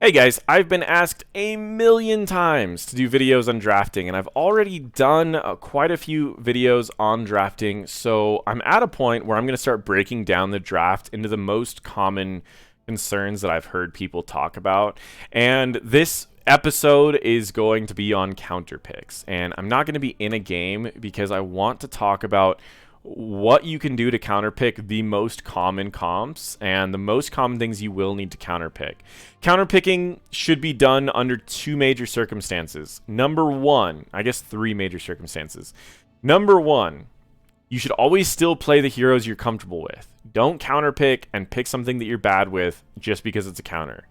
Hey guys, I've been asked a million times to do videos on drafting, and I've already done quite a few videos on drafting, so I'm at a point where I'm going to start breaking down the draft into the most common concerns that I've heard people talk about. And this episode is going to be on counterpicks, and I'm not going to be in a game because I want to talk about what you can do to counterpick the most common comps and the most common things you will need to counterpick. Counterpicking should be done under two major circumstances. Number one, I guess three major circumstances. Number one, you should always still play the heroes you're comfortable with. Don't counterpick and pick something that you're bad with just because it's a counter.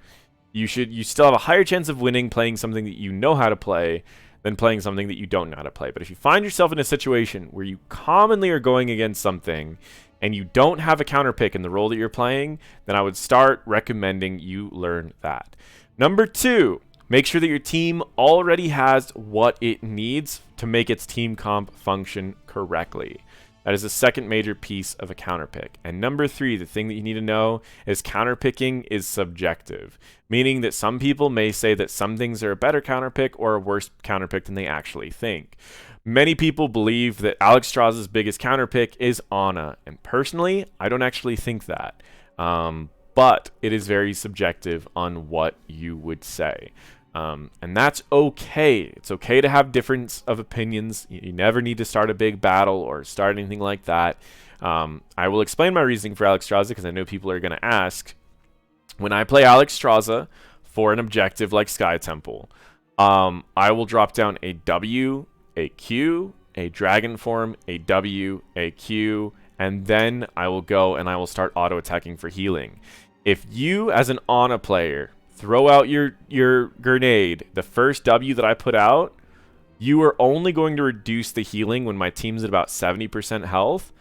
You still have a higher chance of winning playing something that you know how to play than playing something that you don't know how to play. But if you find yourself in a situation where you commonly are going against something and you don't have a counter pick in the role that you're playing, then I would start recommending you learn that. Number two, make sure that your team already has what it needs to make its team comp function correctly. That is the second major piece of a counterpick. And number three, the thing that you need to know is counterpicking is subjective, meaning that some people may say that some things are a better counterpick or a worse counterpick than they actually think. Many people believe that Alex Stras's biggest counterpick is Ana, and personally, I don't actually think that. But it is very subjective on what you would say. And that's okay. It's okay to have difference of opinions. You never need to start a big battle or start anything like that. I will explain my reasoning for Alex Strasza because I know people are going to ask. When I play Alex Strasza for an objective like Sky Temple, I will drop down a W, a Q, a Dragon Form, a W, a Q, and then I will go and I will start auto-attacking for healing. If you, as an Ana player, throw out your grenade, the first W that I put out, you are only going to reduce the healing when my team's at about 70% health,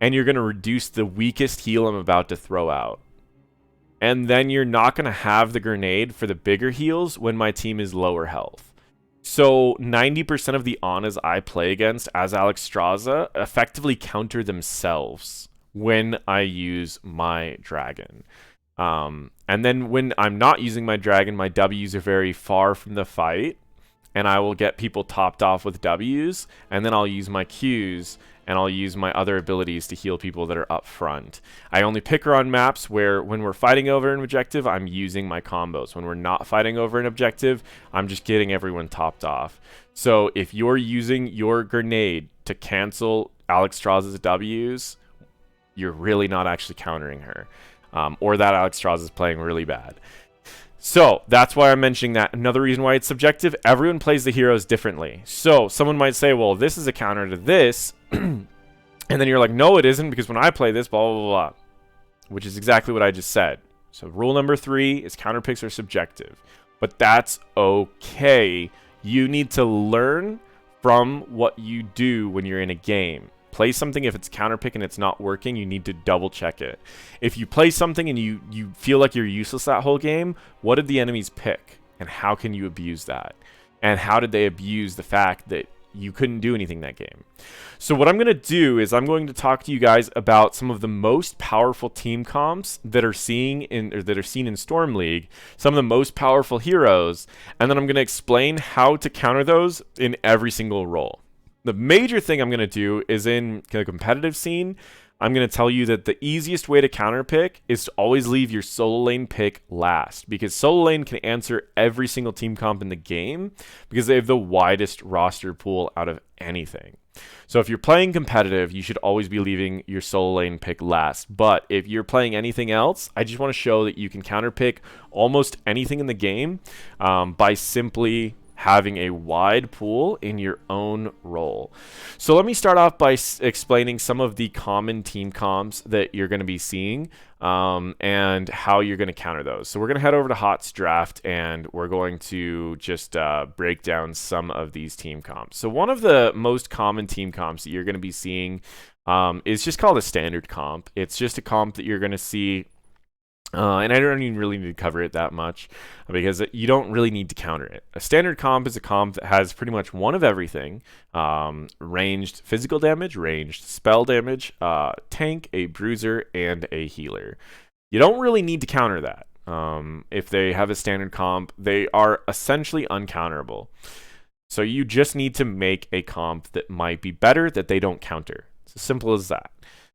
and you're going to reduce the weakest heal I'm about to throw out. And then you're not going to have the grenade for the bigger heals when my team is lower health. So 90% of the Anas I play against as Alex Strasza effectively counter themselves when I use my dragon. And then when I'm not using my dragon, my W's are very far from the fight, and I will get people topped off with W's, and then I'll use my Q's, and I'll use my other abilities to heal people that are up front. I only pick her on maps where when we're fighting over an objective, I'm using my combos. When we're not fighting over an objective, I'm just getting everyone topped off. So if you're using your grenade to cancel Alex Stras's W's, you're really not actually countering her. Or that Alex Strasza is playing really bad. So that's why I'm mentioning that. Another reason why it's subjective, everyone plays the heroes differently. So someone might say, well, this is a counter to this. And then you're like, no, it isn't, because when I play this, blah, blah, blah, which is exactly what I just said. So rule number three is counterpicks are subjective. But that's okay. You need to learn from what you do when you're in a game. Play something, if it's counterpick and it's not working, you need to double check it. If you play something and you feel like you're useless that whole game, what did the enemies pick? And how can you abuse that? And how did they abuse the fact that you couldn't do anything that game? So what I'm going to do is I'm going to talk to you guys about some of the most powerful team comps that are seen in Storm League, some of the most powerful heroes, and then I'm going to explain how to counter those in every single role. The major thing I'm going to do is in the competitive scene, I'm going to tell you that the easiest way to counterpick is to always leave your solo lane pick last, because solo lane can answer every single team comp in the game because they have the widest roster pool out of anything. So if you're playing competitive, you should always be leaving your solo lane pick last. But if you're playing anything else, I just want to show that you can counterpick almost anything in the game by simply having a wide pool in your own role. So let me start off by explaining some of the common team comps that you're going to be seeing and how you're going to counter those. So we're going to head over to HOTS Draft and we're going to just break down some of these team comps. So one of the most common team comps that you're going to be seeing is just called a standard comp. It's just a comp that you're going to see and I don't even really need to cover it that much because you don't really need to counter it. A standard comp is a comp that has pretty much one of everything. Ranged physical damage, ranged spell damage, tank, a bruiser, and a healer. You don't really need to counter that. If they have a standard comp, they are essentially uncounterable. So you just need to make a comp that might be better that they don't counter. It's as simple as that.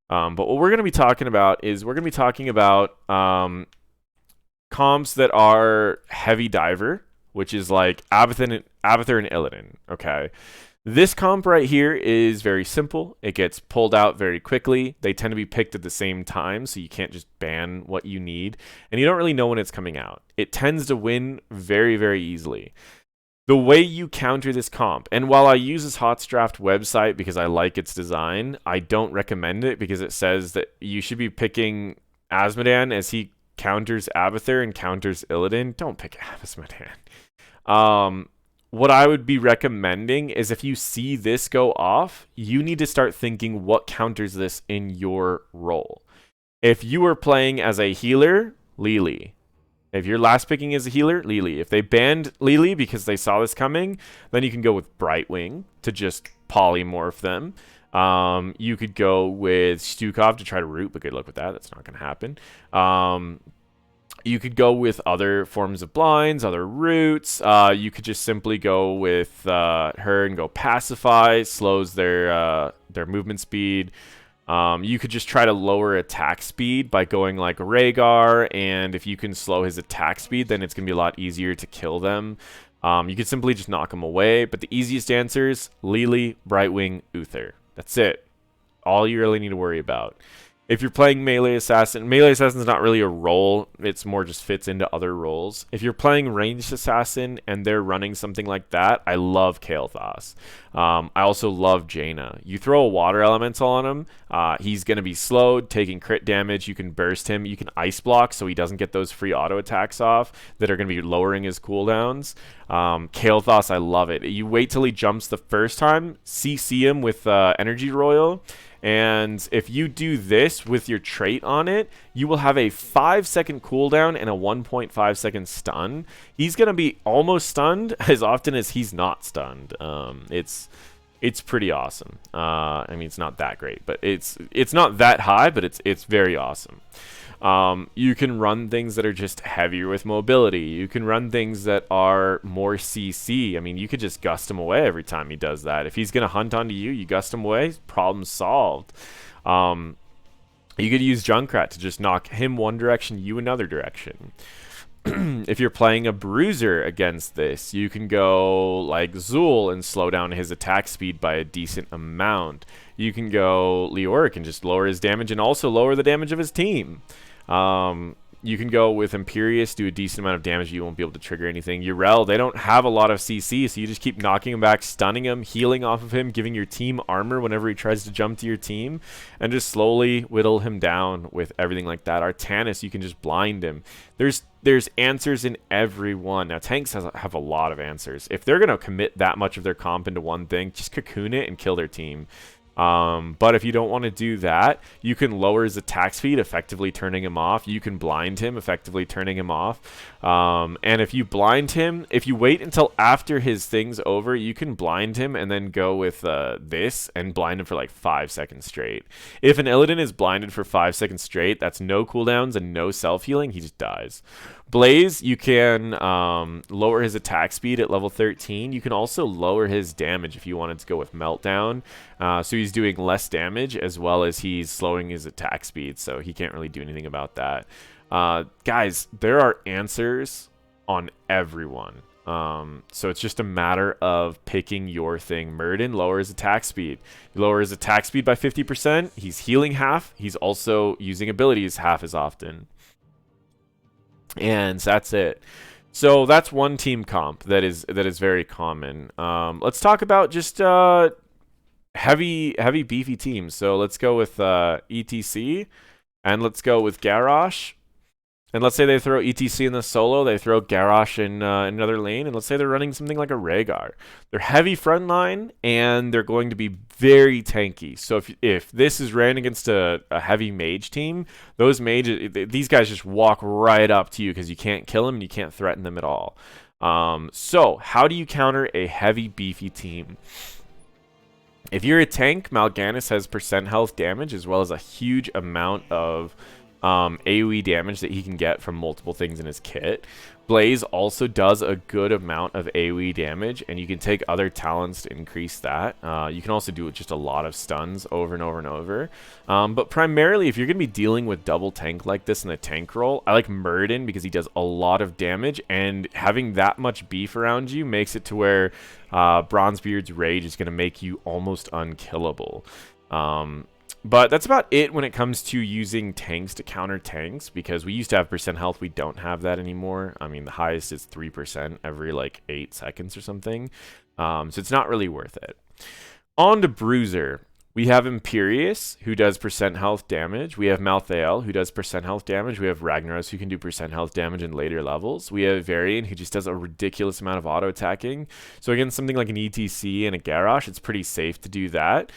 But what we're going to be talking about is we're going to be talking about comps that are heavy diver, which is like Abathur and Illidan. Okay. This comp right here is very simple. It gets pulled out very quickly. They tend to be picked at the same time, so you can't just ban what you need. And you don't really know when it's coming out. It tends to win very, very easily. The way you counter this comp, and while I use this HOTS Draft website because I like its design, I don't recommend it because it says that you should be picking Azmodan as he counters Abathur and counters Illidan. Don't pick Azmodan. What I would be recommending is if you see this go off, you need to start thinking what counters this in your role. If you are playing as a healer, Lili. If you're last picking as a healer, Lili. If they banned Lili because they saw this coming, then you can go with Brightwing to just polymorph them. You could go with Stukov to try to root, but good luck with that. That's not going to happen. You could go with other forms of blinds, other roots. You could just simply go with her and go pacify, slows their movement speed. You could just try to lower attack speed by going like Rhaegar, and if you can slow his attack speed, then it's going to be a lot easier to kill them. You could simply just knock them away, but the easiest answers, Lili, Brightwing, Uther. That's it. All you really need to worry about. If you're playing Melee Assassin is not really a role. It's more just fits into other roles. If you're playing Ranged Assassin and they're running something like that, I love Kael'thas. I also love Jaina. You throw a water elemental on him, he's going to be slowed, taking crit damage. You can burst him. You can ice block so he doesn't get those free auto attacks off that are going to be lowering his cooldowns. Kael'thas, I love it. You wait till he jumps the first time, CC him with Energy Royal. And if you do this with your trait on it, you will have a 5-second cooldown and a 1.5-second stun. He's going to be almost stunned as often as he's not stunned. It's pretty awesome. I mean, it's not that great, but it's not that high, but it's very awesome. You can run things that are just heavier with mobility. You can run things that are more CC. I mean, you could just gust him away every time he does that. If he's going to hunt onto you, you gust him away, problem solved. You could use Junkrat to just knock him one direction, you another direction. If you're playing a bruiser against this, you can go like Zul and slow down his attack speed by a decent amount. You can go Leoric and just lower his damage and also lower the damage of his team. You can go with Imperius, do a decent amount of damage. You won't be able to trigger anything. Yrel, they don't have a lot of CC, so you just keep knocking him back, stunning him, healing off of him, giving your team armor whenever he tries to jump to your team, and just slowly whittle him down with everything like that. Artanis, you can just blind him. There's answers in every one. Now, tanks have a lot of answers. If they're going to commit that much of their comp into one thing, just cocoon it and kill their team. But if you don't want to do that, you can lower his attack speed, effectively turning him off. You can blind him, effectively turning him off. And if you blind him, if you wait until after his thing's over, you can blind him and then go with this and blind him for like 5 seconds straight. If an Illidan is blinded for 5 seconds straight, that's no cooldowns and no self-healing. He just dies. Blaze, you can lower his attack speed at level 13. You can also lower his damage if you wanted to go with Meltdown. So he's doing less damage as well as he's slowing his attack speed, so he can't really do anything about that. Guys, there are answers on everyone. So it's just a matter of picking your thing. Murden lowers attack speed. He lowers attack speed by 50%. He's healing half. He's also using abilities half as often. And that's it. So that's one team comp that is very common. Let's talk about just heavy beefy teams. So let's go with ETC, and let's go with Garrosh. And let's say they throw ETC in the solo, they throw Garrosh in another lane, and let's say they're running something like a Rhaegar. They're heavy frontline, and they're going to be very tanky. So if this is ran against a heavy mage team, those mages, these guys just walk right up to you because you can't kill them and you can't threaten them at all. So how do you counter a heavy beefy team? If you're a tank, Mal'Ganis has % health damage as well as a huge amount of AoE damage that he can get from multiple things in his kit. Blaze also does a good amount of AoE damage, and you can take other talents to increase that. You can also do just a lot of stuns over and over and over. But primarily, if you're going to be dealing with double tank like this in the tank role, I like Muradin because he does a lot of damage, and having that much beef around you makes it to where Bronzebeard's Rage is going to make you almost unkillable. But that's about it when it comes to using tanks to counter tanks, because we used to have percent health. We don't have that anymore. I mean, the highest is 3% every like 8 seconds or something. So it's not really worth it. On to Bruiser. We have Imperius, who does percent health damage. We have Malthael, who does percent health damage. We have Ragnaros, who can do percent health damage in later levels. We have Varian, who just does a ridiculous amount of auto attacking. So again, something like an ETC and a Garrosh, it's pretty safe to do that.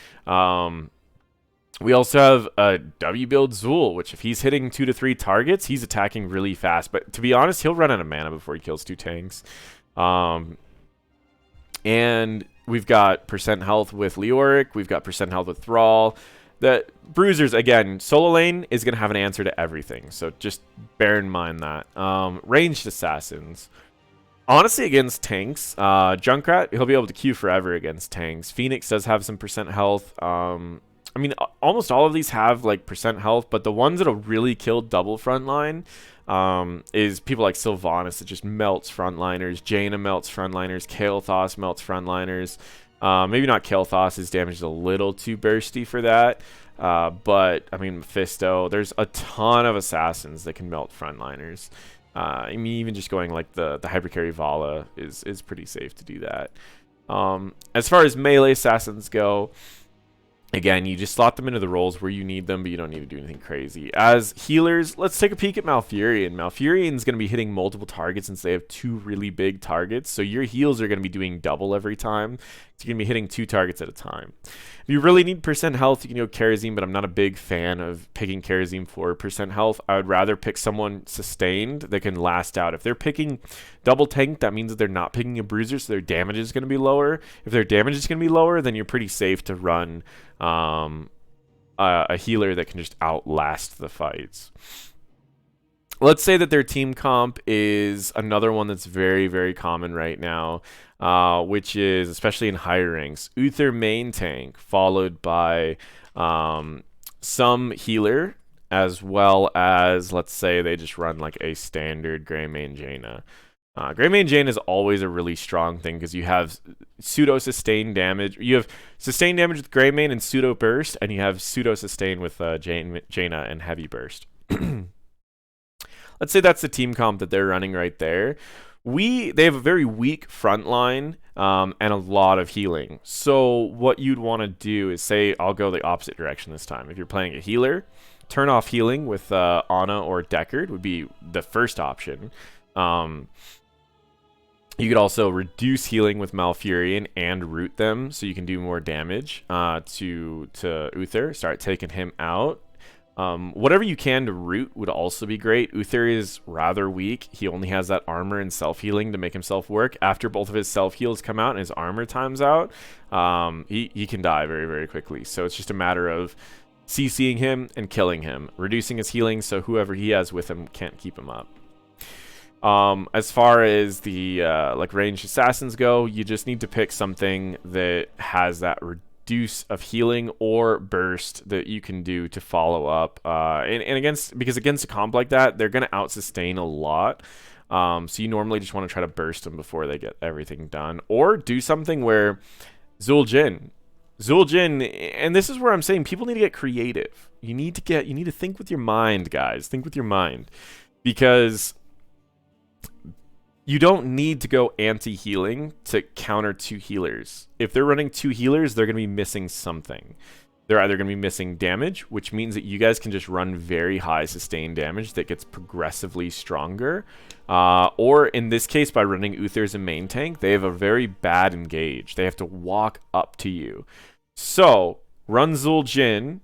We also have a W build Zul, which if he's hitting 2 to 3 targets, he's attacking really fast. But to be honest, he'll run out of mana before he kills 2 tanks. And we've got percent health with Leoric. We've got percent health with Thrall. The Bruisers, again, solo lane is going to have an answer to everything. So just bear in mind that. Ranged Assassins. Honestly, against tanks, Junkrat, he'll be able to queue forever against tanks. Phoenix does have some percent health. I mean, almost all of these have like percent health, but the ones that'll really kill double frontline is people like Sylvanas that just melts frontliners, Jaina melts frontliners, Kael'thas melts frontliners. Maybe not Kael'thas, his damage is a little too bursty for that. But I mean, Mephisto, there's a ton of assassins that can melt frontliners. I mean, even just going like the hypercarry Vala is pretty safe to do that. As far as melee assassins go, again, you just slot them into the roles where you need them, but you don't need to do anything crazy. As healers, let's take a peek at Malfurion. Malfurion's going to be hitting multiple targets since they have 2 really big targets. So your heals are going to be doing double every time. So you're going to be hitting 2 targets at a time. If you really need percent health, you can go Kharazim, but I'm not a big fan of picking Kharazim for percent health. I would rather pick someone sustained that can last out. If they're picking double tank, that means that they're not picking a bruiser, so their damage is going to be lower. If their damage is going to be lower, then you're pretty safe to run a healer that can just outlast the fights. Let's say that their team comp is another one that's very, very common right now, which is, especially in higher ranks, Uther main tank, followed by some healer, as well as, let's say, they just run like a standard Grey main Jaina. Grey main Jaina is always a really strong thing because you have pseudo sustained damage. You have sustained damage with Grey main and pseudo burst, and you have pseudo sustain with Jaina and heavy burst. Let's say that's the team comp that they're running right there. They have a very weak front line and a lot of healing. So what you'd want to do is say, I'll go the opposite direction this time. If you're playing a healer, turn off healing with Ana or Deckard would be the first option. You could also reduce healing with Malfurion and root them so you can do more damage to Uther. Start taking him out. Whatever you can to root would also be great. Uther is rather weak. He only has that armor and self-healing to make himself work. After both of his self-heals come out and his armor times out, he can die very, very quickly. So it's just a matter of CCing him and killing him, reducing his healing so whoever he has with him can't keep him up. As far as the like ranged assassins go, you just need to pick something that has that reduce of healing or burst that you can do to follow up. Because against a comp like that, they're going to out sustain a lot. So you normally just want to try to burst them before they get everything done, or do something where Zul'jin, and this is where I'm saying people need to get creative. You need to think with your mind, guys. Think with your mind, because you don't need to go anti-healing to counter 2 healers. If they're running 2 healers, they're going to be missing something. They're either going to be missing damage, which means that you guys can just run very high sustained damage that gets progressively stronger. Or in this case, by running Uther as a main tank, they have a very bad engage. They have to walk up to you. So, run Zul'jin,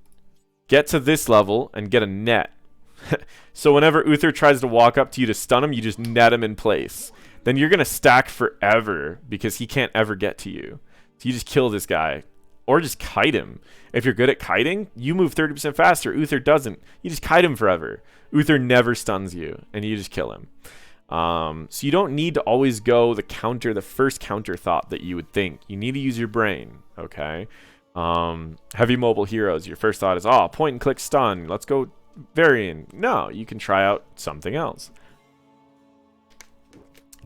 get to this level, and get a net. So whenever Uther tries to walk up to you to stun him, you just net him in place. Then you're going to stack forever because he can't ever get to you. So you just kill this guy Or just kite him. If you're good at kiting, you move 30% faster. Uther doesn't. You just kite him forever. Uther never stuns you, and you just kill him. So you don't need to always go the first counter thought that you would think. You need to use your brain, okay? Heavy mobile heroes, your first thought is, oh, point and click stun. Let's go Varian. No, you can try out something else.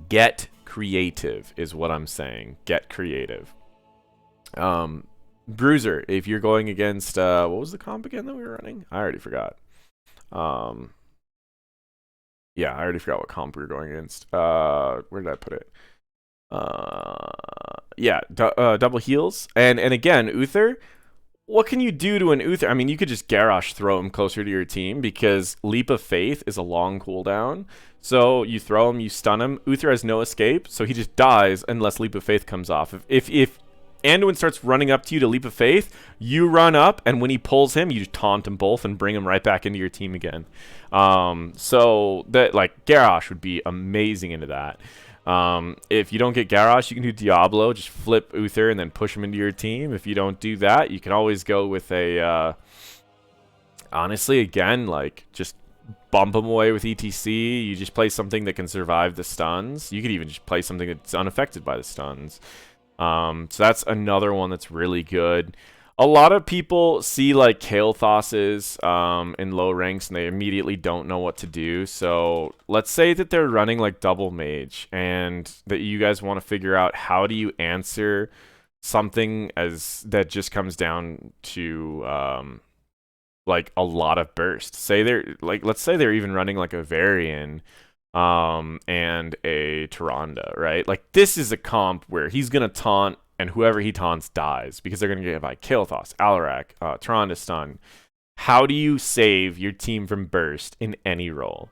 Get creative is what I'm saying. Get creative. Bruiser, if you're going against, what was the comp again that we were running? I already forgot. Yeah, I already forgot what comp we were going against. Where did I put it? Yeah, double heals. And again, Uther, what can you do to an Uther? I mean, you could just Garrosh throw him closer to your team because Leap of Faith is a long cooldown. So you throw him, you stun him. Uther has no escape, so he just dies unless Leap of Faith comes off. If Anduin starts running up to you to Leap of Faith, you run up, and when he pulls him, you just taunt them both and bring him right back into your team again. So that, like, Garrosh would be amazing into that. If you don't get Garrosh, you can do Diablo, just flip Uther and then push him into your team. If you don't do that, you can always go with a, honestly, again, like, just bump him away with ETC. You just play something that can survive the stuns. You could even just play something that's unaffected by the stuns. So that's another one that's really good. A lot of people see like Kael'thas's in low ranks and they immediately don't know what to do. So let's say that they're running like double mage and that you guys want to figure out how do you answer something as that just comes down to like a lot of burst. Say they're like, let's say they're even running like a Varian and a Tyrande, right? Like, this is a comp where he's going to taunt, and whoever he taunts dies, because they're going to get by Kael'thas, Alarak, Tyrande stun. How do you save your team from burst in any role?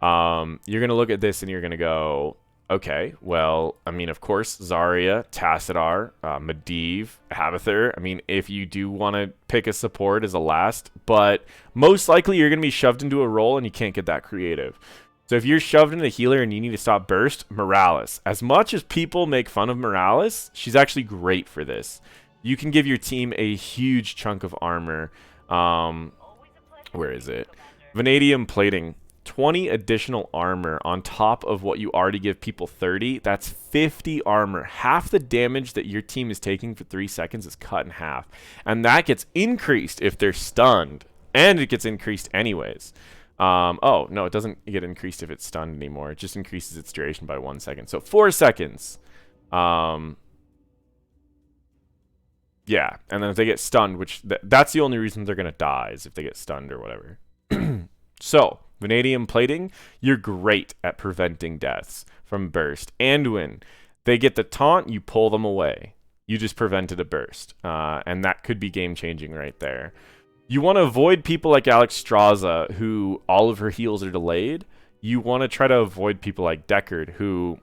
You're going to look at this and you're going to go, okay, well, I mean, of course, Zarya, Tassadar, Medivh, Abathur. I mean, if you do want to pick a support as a last, but most likely you're going to be shoved into a role and you can't get that creative. So if you're shoved into the healer and you need to stop burst, Morales. As much as people make fun of Morales, she's actually great for this. You can give your team a huge chunk of armor. Where is it? Vanadium plating. 20 additional armor on top of what you already give people 30. That's 50 armor. Half the damage that your team is taking for 3 seconds is cut in half. And that gets increased if they're stunned. And it gets increased anyways. Oh, no, it doesn't get increased if it's stunned anymore. It just increases its duration by 1 second. So 4 seconds. Yeah, and then if they get stunned, which that's the only reason they're going to die is if they get stunned or whatever. So, Vanadium plating, you're great at preventing deaths from burst. Anduin, they get the taunt, you pull them away. You just prevented a burst. And that could be game-changing right there. You want to avoid people like Alexstrasza, who all of her heals are delayed. You want to try to avoid people like Deckard, who,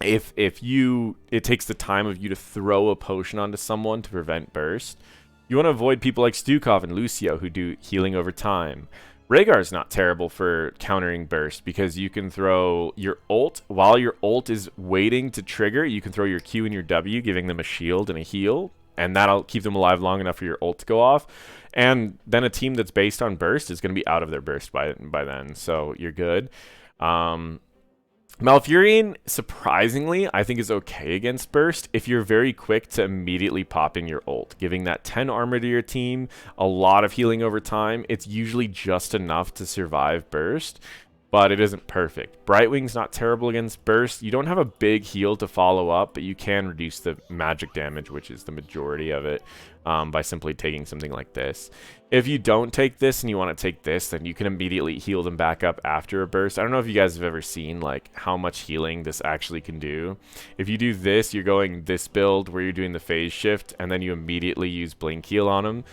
if it takes the time of you to throw a potion onto someone to prevent burst. You want to avoid people like Stukov and Lucio, who do healing over time. Rhaegar's not terrible for countering burst, because you can throw your ult. While your ult is waiting to trigger, you can throw your Q and your W, giving them a shield and a heal. And that'll keep them alive long enough for your ult to go off. And then a team that's based on burst is going to be out of their burst by then. So you're good. Malfurion, surprisingly, I think is okay against burst if you're very quick to immediately popping your ult. Giving that 10 armor to your team, a lot of healing over time. It's usually just enough to survive burst, but it isn't perfect. Brightwing's not terrible against burst. You don't have a big heal to follow up, but you can reduce the magic damage, which is the majority of it, by simply taking something like this. If you don't take this and you want to take this, then you can immediately heal them back up after a burst. I don't know if you guys have ever seen like how much healing this actually can do. If you do this, you're going this build where you're doing the phase shift, and then you immediately use blink heal on them.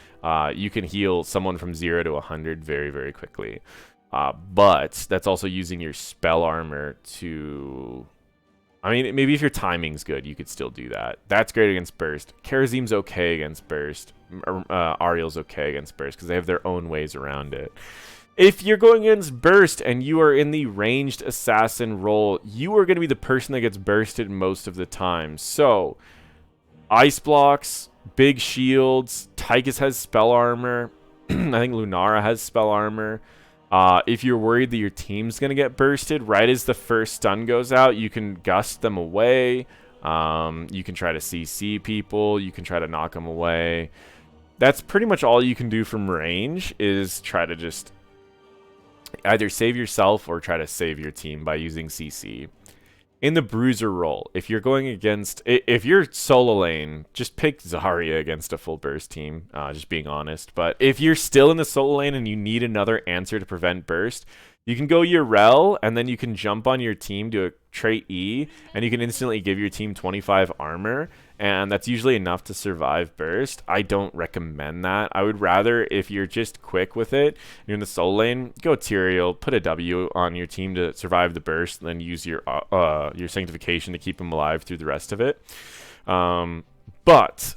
You can heal someone from 0 to 100 very, very quickly. But that's also using your spell armor to... I mean, maybe if your timing's good, you could still do that. That's great against burst. Karazim's okay against burst. Ariel's okay against burst because they have their own ways around it. If you're going against burst and you are in the ranged assassin role, you are going to be the person that gets bursted most of the time. So, ice blocks, Big shields. Tychus has spell armor. I think Lunara has spell armor. If you're worried that your team's going to get bursted, right as the first stun goes out, you can gust them away. You can try to CC people. You can try to knock them away. That's pretty much all you can do from range, is try to just either save yourself or try to save your team by using CC. In the bruiser role, if you're going against, if you're solo lane, just pick Zarya against a full burst team, just being honest. But if you're still in the solo lane and you need another answer to prevent burst, you can go Urel, and then you can jump on your team, do a trait E, and you can instantly give your team 25 armor, and that's usually enough to survive burst. I don't recommend that. I would rather, if you're just quick with it, you're in the solo lane, go Tyrael, put a W on your team to survive the burst, and then use your sanctification to keep them alive through the rest of it. But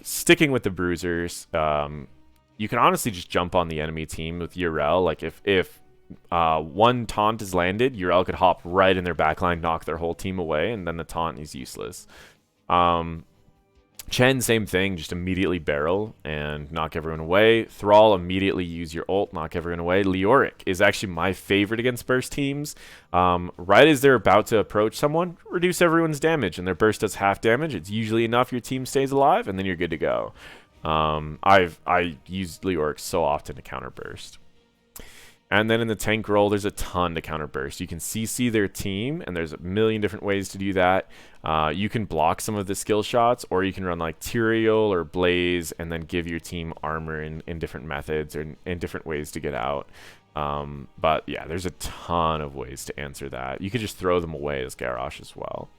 sticking with the bruisers, you can honestly just jump on the enemy team with Urel. Like if one taunt is landed, Urel could hop right in their backline, knock their whole team away, and then the taunt is useless. Chen, same thing, just immediately barrel and knock everyone away. Thrall, immediately use your ult, knock everyone away. Leoric is actually my favorite against burst teams. Right as they're about to approach someone, reduce everyone's damage, and their burst does half damage. It's usually enough your team stays alive, and then you're good to go. I use Leoric so often to counter burst. And then in the tank role, there's a ton to counter burst. You can CC their team, and there's a million different ways to do that. You can block some of the skill shots, or you can run like Tyrael or Blaze, and then give your team armor in different methods or in different ways to get out. But yeah, there's a ton of ways to answer that. You could just throw them away as Garrosh as well.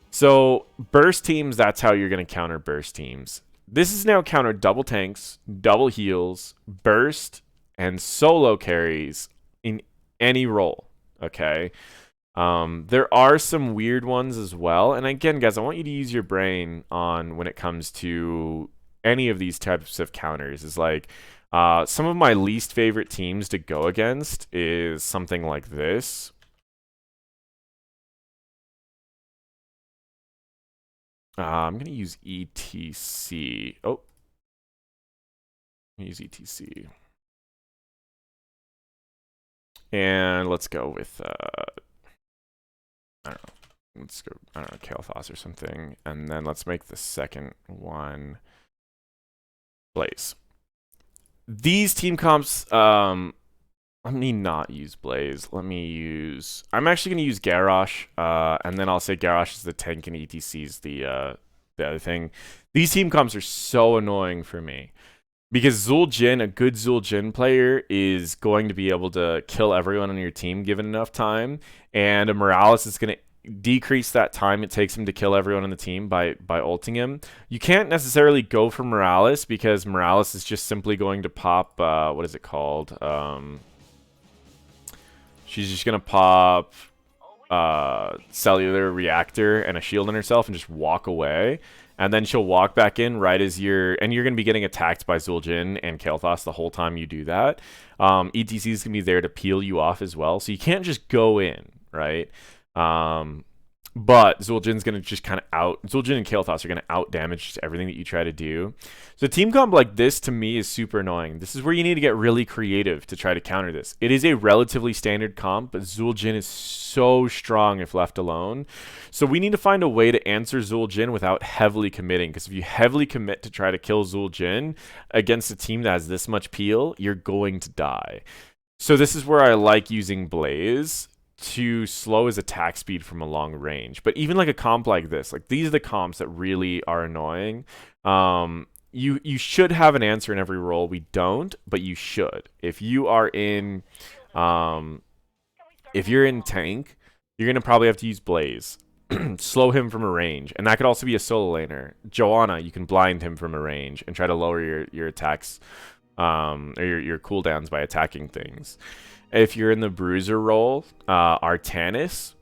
So burst teams, that's how you're going to counter burst teams. This is now counter double tanks, double heals, burst, and solo carries in any role, okay? There are some weird ones as well. And again, guys, I want you to use your brain on when it comes to any of these types of counters. Is like, some of my least favorite teams to go against is something like this. I'm going to use ETC. Oh. Use ETC. And let's go with, I don't know. Let's go, I don't know, Kael'thas or something. And then let's make the second one Blaze. These team comps, let me not use Blaze. Let me use, I'm actually going to use Garrosh. And then I'll say Garrosh is the tank and ETC is the other thing. These team comps are so annoying for me. Because Zul'jin, a good Zul'jin player, is going to be able to kill everyone on your team given enough time, and a Morales is going to decrease that time it takes him to kill everyone on the team by ulting him. You can't necessarily go for Morales, because Morales is just simply going to pop, what is it called? She's just going to pop cellular reactor and a shield on herself and just walk away. And then she'll walk back in right as you're going to be getting attacked by Zul'jin and Kael'thas the whole time you do that. ETC is going to be there to peel you off as well. So you can't just go in, right? But Zul'jin's going to just kind of Zul'jin and Kael'thas are going to out damage everything that you try to do. So team comp like this to me is super annoying. This is where you need to get really creative to try to counter this. It is a relatively standard comp, but Zul'jin is so strong if left alone. So we need to find a way to answer Zul'jin without heavily committing, because if you heavily commit to try to kill Zul'jin against a team that has this much peel, you're going to die. So this is where I like using Blaze to slow his attack speed from a long range. But even like a comp like this, like these are the comps that really are annoying. You should have an answer in every role. We don't, but you should. If you are in if you're in tank, you're gonna probably have to use Blaze. Slow him from a range, and that could also be a solo laner. Joanna, you can blind him from a range and try to lower your attacks or your cooldowns by attacking things. If you're in the bruiser role, Artanis,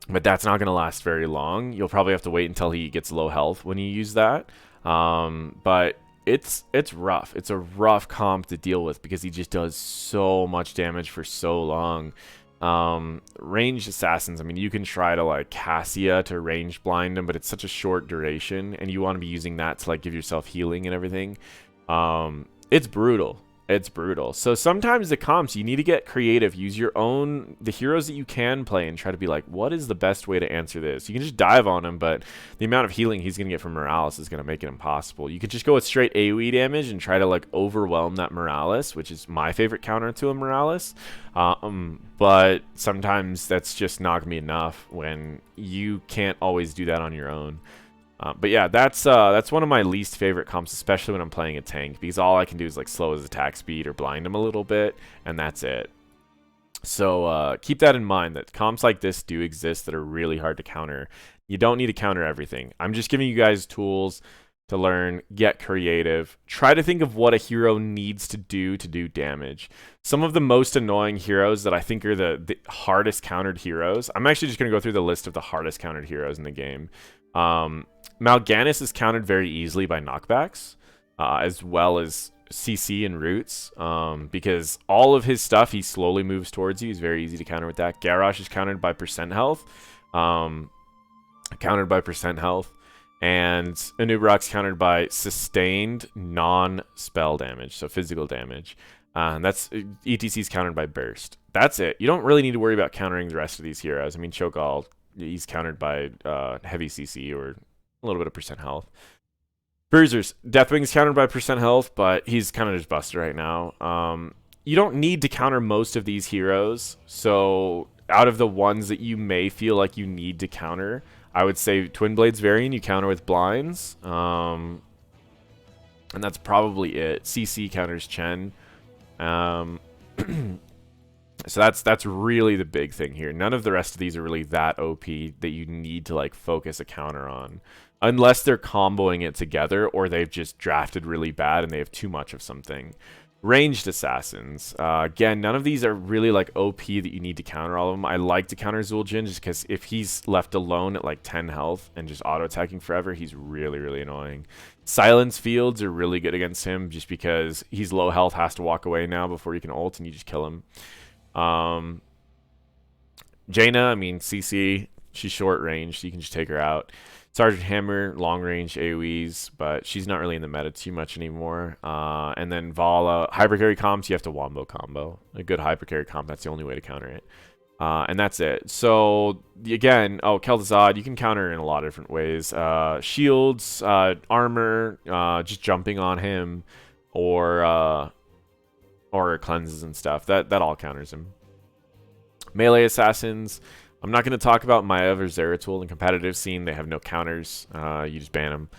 but that's not going to last very long. You'll probably have to wait until he gets low health when you use that. But it's rough. It's a rough comp to deal with because he just does so much damage for so long. Ranged assassins, I mean, you can try to like Cassia to range blind them, but it's such a short duration, and you want to be using that to like give yourself healing and everything. It's brutal. It's brutal. So sometimes the comps, you need to get creative. Use the heroes that you can play and try to be like, what is the best way to answer this? You can just dive on him, but the amount of healing he's going to get from Morales is going to make it impossible. You could just go with straight AoE damage and try to like overwhelm that Morales, which is my favorite counter to a Morales. But sometimes that's just not going to be enough when you can't always do that on your own. But yeah, that's one of my least favorite comps, especially when I'm playing a tank, because all I can do is like slow his attack speed or blind him a little bit, and that's it. So keep that in mind, that comps like this do exist that are really hard to counter. You don't need to counter everything. I'm just giving you guys tools to learn, get creative, try to think of what a hero needs to do damage. Some of the most annoying heroes that I think are the hardest countered heroes, I'm actually just going to go through the list of the hardest countered heroes in the game. Mal'Ganis is countered very easily by knockbacks, as well as CC and roots, because all of his stuff, he slowly moves towards you. He's very easy to counter with that. Garrosh is countered by percent health, and Anubarak's countered by sustained non-spell damage, so physical damage. That's ETC's countered by burst. That's it. You don't really need to worry about countering the rest of these heroes. I mean, Cho'Gall, he's countered by heavy CC or a little bit of percent health. Bruisers, Deathwing's countered by percent health, but he's kind of just busted right now. You don't need to counter most of these heroes, so out of the ones that you may feel like you need to counter, I would say Twin Blades Variant you counter with blinds, and that's probably it. CC counters Chen. So that's really the big thing here. None of the rest of these are really that OP that you need to like focus a counter on, unless they're comboing it together or they've just drafted really bad and they have too much of something. Ranged assassins, again, none of these are really like OP that you need to counter all of them. I like to counter Zul'jin just because if he's left alone at like 10 health and just auto attacking forever, he's really, really annoying. Silence fields are really good against him just because he's low health, has to walk away now before you can ult and you just kill him. Jaina, I mean, CC, she's short range, so you can just take her out. Sergeant Hammer, long range AoEs, but she's not really in the meta too much anymore. And then Vala, hypercarry comps, you have to wombo combo. A good hypercarry comp, that's the only way to counter it. And that's it. So, again, Kel'Thuzad, you can counter in a lot of different ways. Shields, armor, just jumping on him, or cleanses and stuff. That all counters him. Melee assassins, I'm not going to talk about Maya or Zeratul in competitive scene. They have no counters. You just ban them.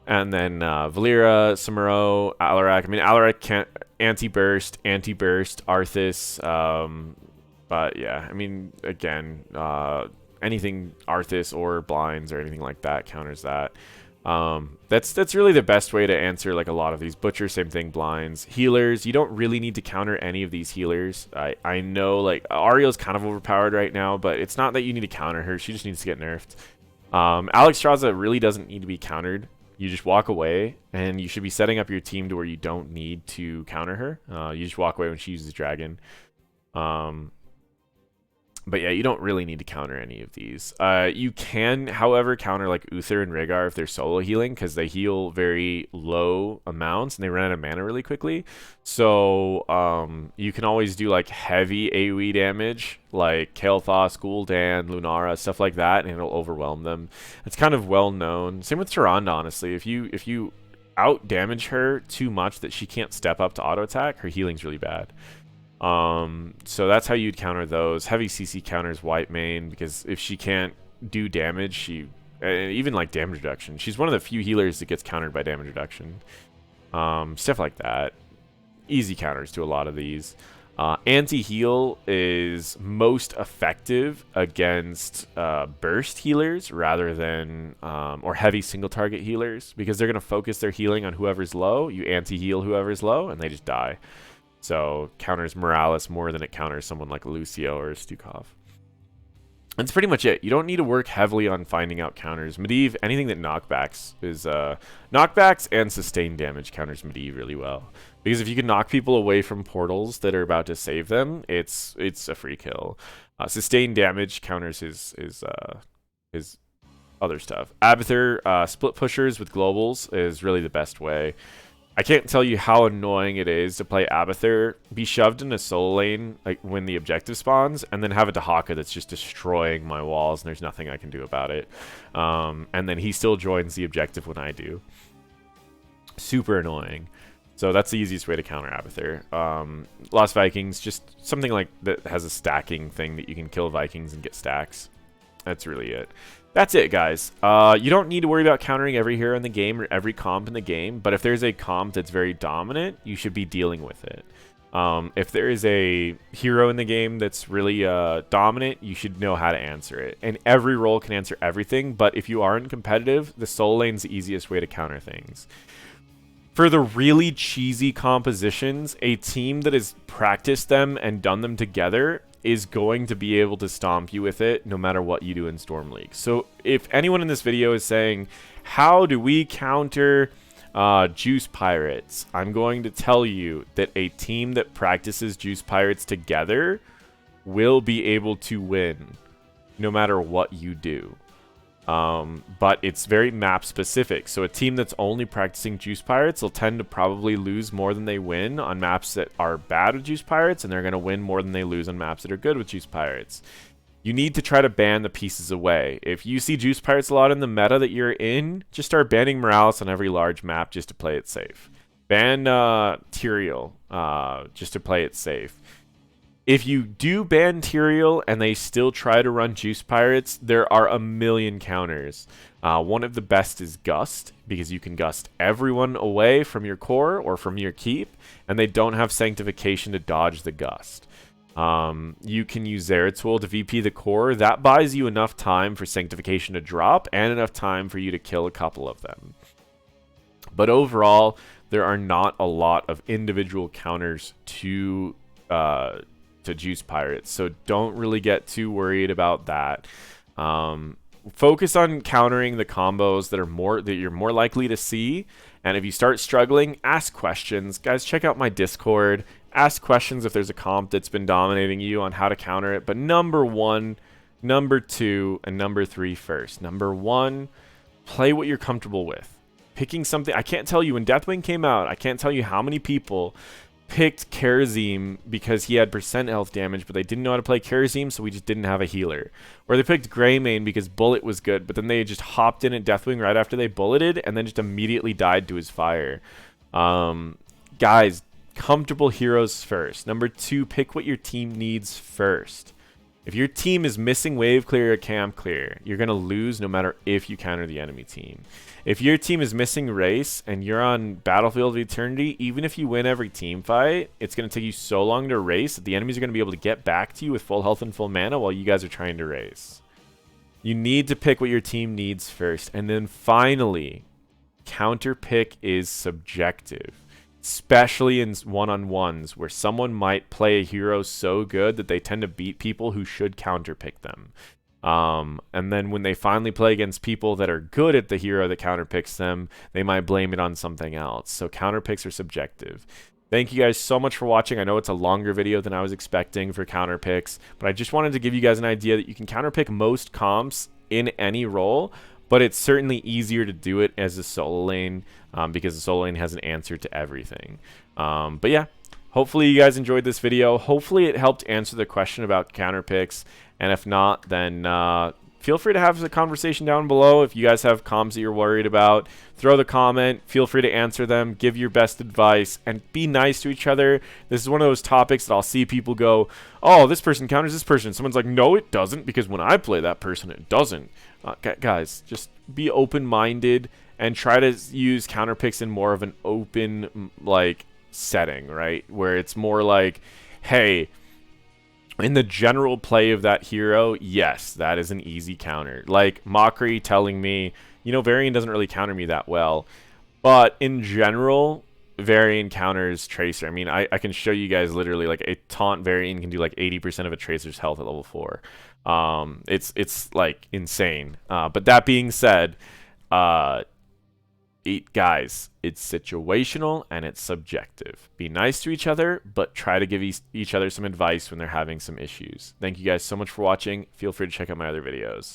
And then Valeera, Samuro, Alarak. I mean, Alarak can't anti-burst, Arthas. But yeah, I mean, again, anything Arthas or blinds or anything like that counters that. That's really the best way to answer like a lot of these. Butcher, same thing, blinds. Healers, you don't really need to counter any of these healers. I know like Ariel's kind of overpowered right now, but it's not that you need to counter her. She just needs to get nerfed. Alexstrasza really doesn't need to be countered. You just walk away, and you should be setting up your team to where you don't need to counter her. You just walk away when she uses Dragon. But yeah, you don't really need to counter any of these. You can, however, counter like Uther and Rhaegar if they're solo healing, because they heal very low amounts and they run out of mana really quickly. So you can always do like heavy AoE damage, like Kael'thas, Gul'dan, Lunara, stuff like that, and it'll overwhelm them. It's kind of well known. Same with Tyrande, honestly. If you out damage her too much that she can't step up to auto attack, her healing's really bad. So that's how you'd counter those. Heavy CC counters white main, because if she can't do damage, she even like damage reduction, she's one of the few healers that gets countered by damage reduction. Stuff like that. Easy counters to a lot of these. Anti-heal is most effective against burst healers rather than or heavy single target healers, because they're going to focus their healing on whoever's low. You anti-heal whoever's low and they just die. So counters Morales more than it counters someone like Lucio or Stukov. That's pretty much it. You don't need to work heavily on finding out counters. Medivh, anything that knockbacks is knockbacks and sustained damage counters Medivh really well. Because if you can knock people away from portals that are about to save them, it's a free kill. Sustained damage counters his other stuff. Abathur split pushers with globals is really the best way. I can't tell you how annoying it is to play Abathur, be shoved in a solo lane like when the objective spawns, and then have a Dahaka that's just destroying my walls, and there's nothing I can do about it. And then he still joins the objective when I do. Super annoying. So that's the easiest way to counter Abathur. Lost Vikings, just something like that has a stacking thing that you can kill Vikings and get stacks. That's really it. That's it, guys. You don't need to worry about countering every hero in the game or every comp in the game, but if there's a comp that's very dominant, you should be dealing with it. If there is a hero in the game that's really dominant, you should know how to answer it. And every role can answer everything, but if you aren't competitive, the solo lane's the easiest way to counter things. For the really cheesy compositions, a team that has practiced them and done them together is going to be able to stomp you with it no matter what you do in Storm League. So if anyone in this video is saying, how do we counter Juice Pirates? I'm going to tell you that a team that practices Juice Pirates together will be able to win no matter what you do. But it's very map specific. So a team that's only practicing Juice Pirates will tend to probably lose more than they win on maps that are bad with Juice Pirates, and they're going to win more than they lose on maps that are good with Juice Pirates. You need to try to ban the pieces away. If you see Juice Pirates a lot in the meta that you're in, just start banning Morales on every large map just to play it safe. Ban Tyrael just to play it safe. If you do ban Tyrael and they still try to run Juice Pirates, there are a million counters. One of the best is Gust, because you can Gust everyone away from your core or from your keep, and they don't have Sanctification to dodge the Gust. You can use Zeratul to VP the core. That buys you enough time for Sanctification to drop and enough time for you to kill a couple of them. But overall, there are not a lot of individual counters to Juice Pirates, so don't really get too worried about that. Focus on countering the combos that you're more likely to see, and if you start struggling, ask questions. Guys, check out my Discord. Ask questions if there's a comp that's been dominating you on how to counter it. But number 1, number 2, and number 3 first. Number 1, play what you're comfortable with. Picking something, I can't tell you when Deathwing came out, I can't tell you how many people picked Kharazim because he had % health damage, but they didn't know how to play Kharazim, so we just didn't have a healer. Or they picked Greymane because Bullet was good, but then they just hopped in at Deathwing right after they bulleted and then just immediately died to his fire. Guys, comfortable heroes first. Number 2, pick what your team needs first. If your team is missing wave clear or camp clear, you're going to lose no matter if you counter the enemy team. If your team is missing race and you're on Battlefield of Eternity, even if you win every team fight, it's going to take you so long to race that the enemies are going to be able to get back to you with full health and full mana while you guys are trying to race. You need to pick what your team needs first. And then finally, counterpick is subjective. Especially in one-on-ones where someone might play a hero so good that they tend to beat people who should counterpick them. And then when they finally play against people that are good at the hero that counterpicks them, they might blame it on something else. So counterpicks are subjective. Thank you guys so much for watching. I know it's a longer video than I was expecting for counterpicks, but I just wanted to give you guys an idea that you can counterpick most comps in any role, but it's certainly easier to do it as a solo lane because the solo lane has an answer to everything. But yeah, hopefully you guys enjoyed this video. Hopefully it helped answer the question about counterpicks. And if not, then feel free to have a conversation down below. If you guys have comps that you're worried about, throw the comment. Feel free to answer them. Give your best advice. And be nice to each other. This is one of those topics that I'll see people go, oh, this person counters this person. Someone's like, no, it doesn't, because when I play that person, it doesn't. Guys, just be open-minded and try to use counterpicks in more of an open, like, setting, right? Where it's more like, hey, in the general play of that hero, yes, that is an easy counter. Like Mockery telling me, you know, Varian doesn't really counter me that well. But in general, Varian counters Tracer. I mean, I can show you guys literally like a taunt Varian can do like 80% of a Tracer's health at level 4. It's like insane. But that being said, Guys, it's situational and it's subjective. Be nice to each other, but try to give each other some advice when they're having some issues. Thank you guys so much for watching. Feel free to check out my other videos.